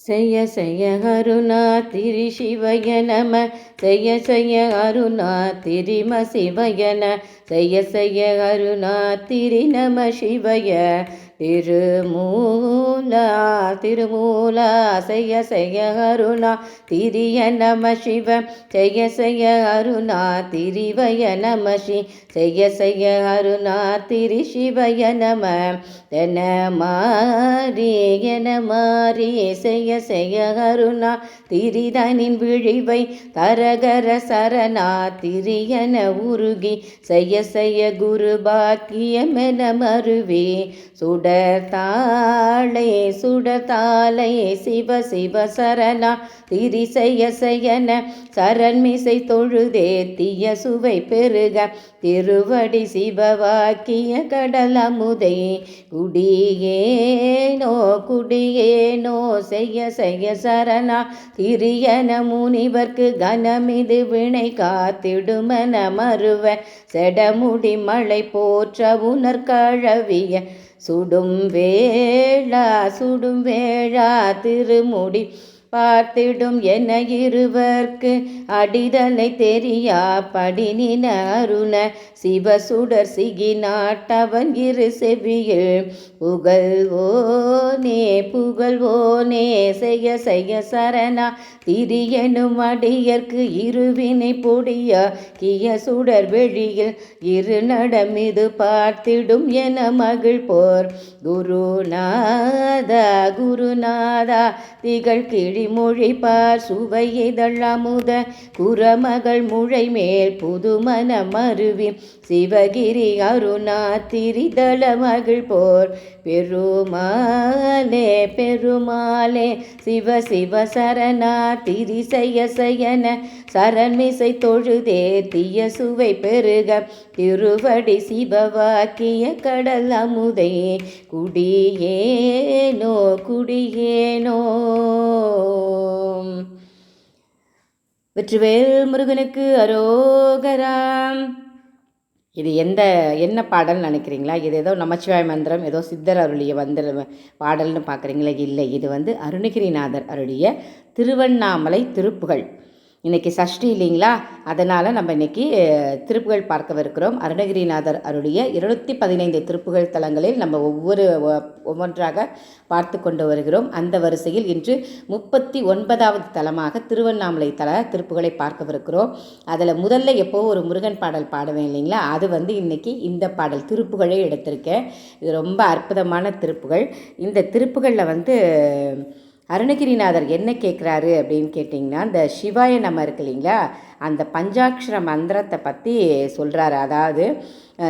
செய்ய செய்ய அருணா திரி சிவய நம செய்ய செய்ய அருணா திரிம சிவயன செய்ய செய்ய அருணா திரி நம சிவய திருமூலா திருமூலா செய்ய செய்ய அருணா திரிய நம சிவ செய்ய செய்ய அருணா திரிவய நம சி செய்ய செய்ய அருணா திரி சிவய நம என மாறி என மாறி செய்ய செய்ய அருணா திரிதனின் விழிவை தரகர சரணா திரியன உருகி செய்ய செய்ய குரு பாக்கியமென மருவி சுடர்தாளை சுடர்தாளை சிவ சிவ சரணா திரி செய்ய செய்யன சரண்மிசை தொழுதேத்திய சுவை பெருக திருவடி சிவவாக்கிய கடலமுதை குடியேனோ குடியேனோ செய்ய செய்ய சரணா திரியன முனிவர்க்கு கனமிது வினை காத்திடுமன மருவ செடமுடி மழை போற்ற உணர்கழவிய சுடும் வேளா திருமுடி பார்த்திடும் என இருவர்க்கு அடிதலை தெரியா படினின அருண சிவசுடர் சிகி நாட்டவன் இரு செவியில் புகழ்வோனே செய்ய செய்ய சரணா திரியனும் அடியர்க்கு இருவினை பொடியா கிய சுடர் வெளியில் இரு நடமிது பார்த்திடும் என மகிழ் போர் குருநாதா திகழ் கிழிமொழி பார் சுவை இதழமுத குரமகள் முழை மேல் புதுமன மருவி சிவகிரி அருணா திரிதள மகிழ் போர் பெருமாளே சிவ சிவ சரணா திரி செய்ய செய்யன சரண்மிசை தொழுதே தீய சுவை பெருக திருவடி சிவவாக்கிய கடல் அமுதை குடியேனோ வெற்றிவேல் முருகனுக்கு அரோகராம். இது என்ன பாடல்னு நினைக்கிறீங்களா? இது ஏதோ நமச்சிவாய மந்திரம், ஏதோ சித்தர் அருளிய பாடல்னு பார்க்குறீங்களா? இல்லை, இது அருணகிரிநாதர் அருளிய திருவண்ணாமலை திருப்புகழ். இன்றைக்கி சஷ்டி இல்லைங்களா, அதனால் நம்ம இன்றைக்கி திருப்புகழ் பார்க்கவிருக்கிறோம். அருணகிரிநாதர் அருளிய 215 திருப்புகழ் தலங்களில் நம்ம ஒவ்வொன்றாக பார்த்து கொண்டு வருகிறோம். அந்த வரிசையில் இன்று 39வது தலமாக திருவண்ணாமலை திருப்புகழை பார்க்கவிருக்கிறோம். அதில் முதல்ல ஒரு முருகன் பாடல் பாடுவேன் இல்லைங்களா, அது இன்றைக்கி இந்த பாடல் திருப்புகழை எடுத்திருக்கேன். இது ரொம்ப அற்புதமான திருப்புகழ். இந்த திருப்புகளில் அருணகிரிநாதர் என்ன கேட்குறாரு அப்படின்னு கேட்டிங்கன்னா, இந்த சிவாய நம இருக்கு இல்லைங்களா, அந்த பஞ்சாட்சர மந்திரத்தை பற்றி சொல்கிறாரு. அதாவது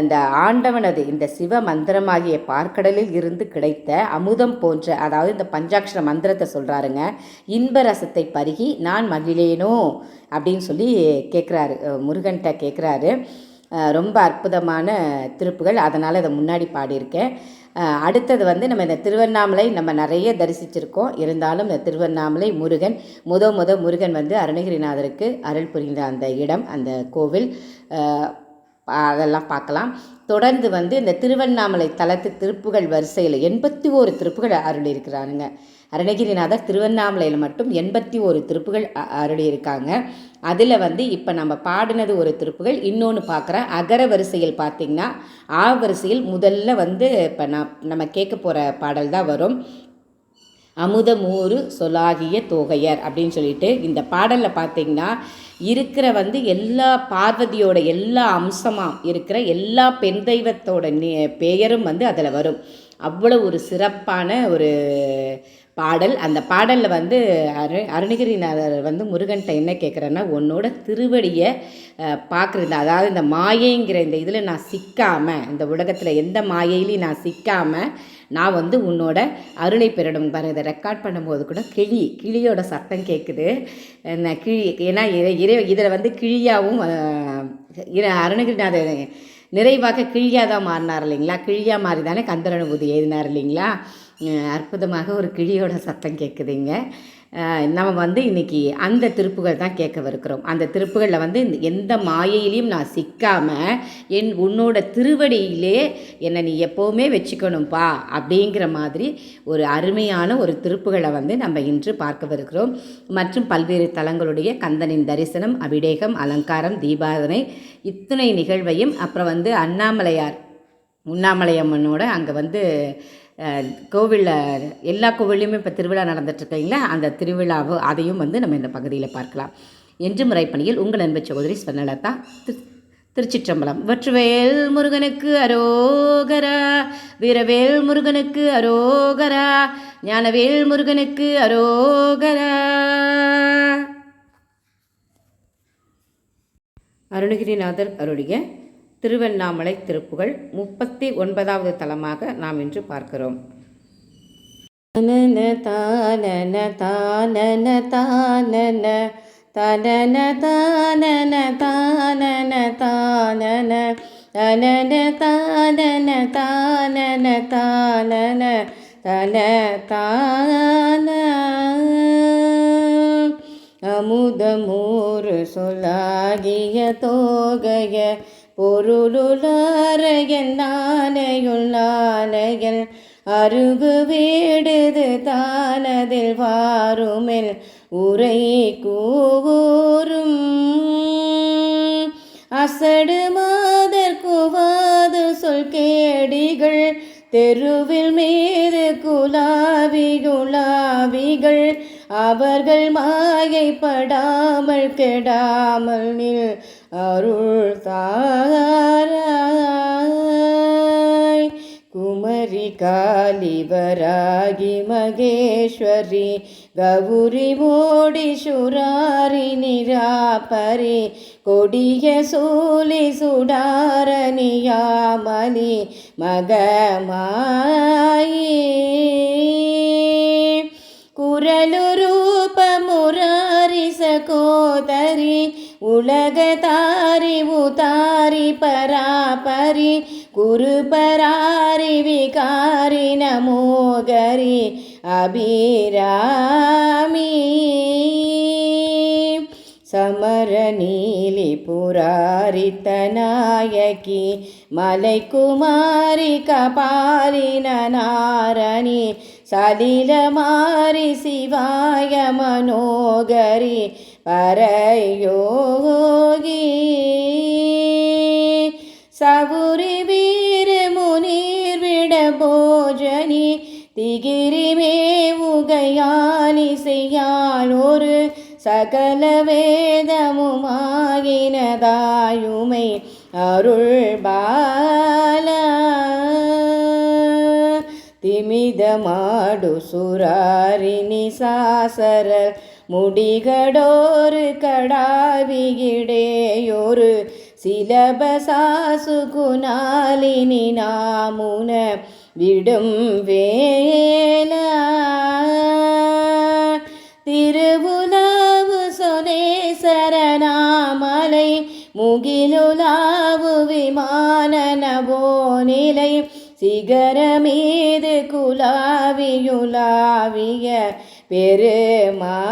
இந்த ஆண்டவனது இந்த சிவ மந்திரமாகிய பார்க்கடலில் இருந்து கிடைத்த அமுதம் போன்ற, அதாவது இந்த பஞ்சாட்சர மந்திரத்தை சொல்கிறாருங்க. இன்ப ரசத்தை பருகி நான் மகிழேனோ அப்படின்னு சொல்லி கேட்குறாரு, முருகன்கிட்ட கேட்குறாரு. ரொம்ப அற்புதமான திருப்புகள், அதனால் இதை முன்னாடி பாடியிருக்கேன். அடுத்தது நம்ம இந்த திருவண்ணாமலை நம்ம நிறைய தரிசிச்சிருக்கோம். இருந்தாலும் இந்த திருவண்ணாமலை முருகன் முருகன் அருணகிரிநாதருக்கு அருள் புரிந்த அந்த இடம், அந்த கோவில், அதெல்லாம் பார்க்கலாம். தொடர்ந்து இந்த திருவண்ணாமலை தலத்து திருப்புகள் வரிசையில் 81 திருப்புகள் அருள் இருக்கிறாருங்க. அருணகிரிநாதர் திருவண்ணாமலையில் மட்டும் 81 திருப்புகள் அருளியிருக்காங்க. அதில் இப்போ நம்ம பாடினது ஒரு திருப்புகள், இன்னொன்று பார்க்குறேன். அகர வரிசையில் பார்த்திங்கன்னா வரிசையில் முதல்ல இப்போ நம்ம கேட்க போகிற பாடல் தான் வரும். அமுதமூறு சொலாகிய தோகையர் அப்படின்னு சொல்லிட்டு இந்த பாடலில் பார்த்திங்கன்னா இருக்கிற எல்லா பார்வதியோட எல்லா அம்சமாக இருக்கிற எல்லா பெண் தெய்வத்தோட பெயரும் அதில் வரும். அவ்வளோ ஒரு சிறப்பான ஒரு பாடல். அந்த பாடலில் அருணகிரிநாதர் முருகன்கிட்ட என்ன கேட்குறேன்னா, உன்னோட திருவடியை பார்க்குறது, அதாவது இந்த மாயைங்கிற இந்த இதில் நான் சிக்காமல், இந்த உலகத்தில் எந்த மாயையிலையும் நான் சிக்காமல் நான் உன்னோட அருளை பெறணும். பாருங்க, இதை ரெக்கார்ட் பண்ணும்போது கூட கிளியோட சத்தம் கேட்குது. ஏன்னா இதில் கிளியாவும் அருணகிரிநாதர் நிறைவாக கிழியாக தான் மாறினார் இல்லைங்களா, கிழியாக மாறி தானே கந்தர் அனுபூதி எழுதினார் இல்லைங்களா. அற்புதமாக ஒரு கிளியோட சத்தம் கேட்குதுங்க. நம்ம வந்து இன்றைக்கி அந்த திருப்புகள் தான் கேட்கவிருக்கிறோம். அந்த திருப்புகளில் வந்து எந்த மாயையிலையும் நான் சிக்காமல் உன்னோட திருவடியிலே என்னை நீ எப்போவுமே வச்சுக்கணும்ப்பா அப்படிங்கிற மாதிரி ஒரு அருமையான ஒரு திருப்புகளை வந்து நம்ம இன்று பார்க்கவிருக்கிறோம். மற்றும் பல்வேறு தலங்களுடைய கந்தனின் தரிசனம், அபிடேகம், அலங்காரம், தீபாதனை இத்தனை நிகழ்வையும், அப்புறம் வந்து உண்ணாமலையம்மனோட அங்கே வந்து கோவிலில் எல்லா கோவில்லையுமே இப்போ திருவிழா நடந்துட்டுருக்கீங்களா, அந்த திருவிழாவோ அதையும் வந்து நம்ம இந்த பகுதியில் பார்க்கலாம். என்று முறைப்பணியில் உங்கள் அன்பு சகோதரி ஸ்வர்ணலதா, திருச்சிற்றம்பலம். வெற்றிவேல் முருகனுக்கு அரோகரா, வீரவேல் முருகனுக்கு அரோகரா, ஞானவேல் முருகனுக்கு அரோகரா. அருணகிரிநாதர் அருளிய திருவண்ணாமலை திருப்புகள் 39வது தலமாக நாம் இன்று பார்க்கிறோம். தனன தானன தானன தானன தனன தானன தானன தானன தனன தானன தானன தானன தன தான அமுதமூறு சொல்லாகிய தோகைய பொருளுளாரையன் நானையுள் நானையல் அருகு வீடுது தானதில் வாருமெல் உரை கூறும் அசடு மாதர் குவாது சொல் கேடிகள் தெருவில் மீது குலாவிகள் அவர்கள் மாயைப்படாமல் கெடாமல் நில் அருள் தாராய். குமரி காளிவராகி மகேஸ்வரி கௌரி மோடி சுராரி நிராபரி கொடிய சூலி சுடாரணியாமலி மகமாயி குரலுரூப முராரி சகோதரி உலகதாரி உதாரி பராபரி குருபராரி விகாரி நமோகரி அபிராமி சமரநீலி புராரித்த நாயகி மலைக்குமாரி கபாலின நாரணி சலிலமாரி சிவாய மனோகரி பரயோகி சவுரி வீர முனீர் விட போஜனி திகிரி மேவுகையாலி செய்யாள் ஒரு சகல வேதமுமாகினதாயுமை அருள் பாலா திமிதமாடு சுராரிணி சாசரல் முடிகடோரு கடாவிகிடேயொரு சிலபசாசு குணாலினி நாமுன விடும் வேலா திருவுலாவு சொனேசரநாமலை முகிலுலாவு விமான நவோநிலை சிகரமீது குலாவியுலாவிய பெருமாளே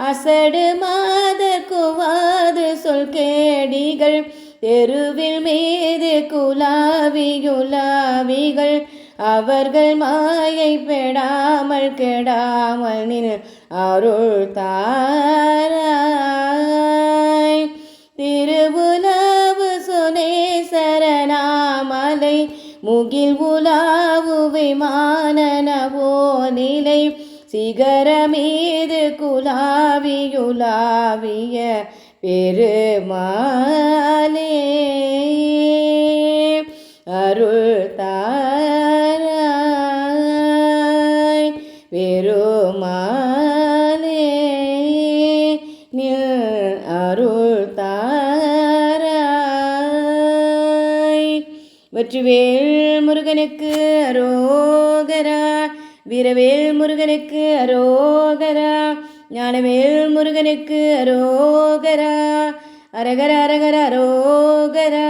அசடு மாத குவாது சொல் கேடிகள் தெருவில் மீது குலாவியுலாவிகள் அவர்கள் மாயை பெடாமல் கெடாமல் நில் அருள் தாராய். திருவுலாவு சொனேசரநாமலை முகில் உலாவு விமான நவோநிலை சிகரமீது குலாவியுலாவிய பெருமாளே அருள் தாராய். பெருமாளே நில் அருள் தாராய். வெற்றிவேல் முருகனுக்கு அரோகரா, வீரவேல் முருகனுக்கு அரோகரா, ஞானவேல் முருகனுக்கு அரோகரா, அரகர அரகர அரோகரா.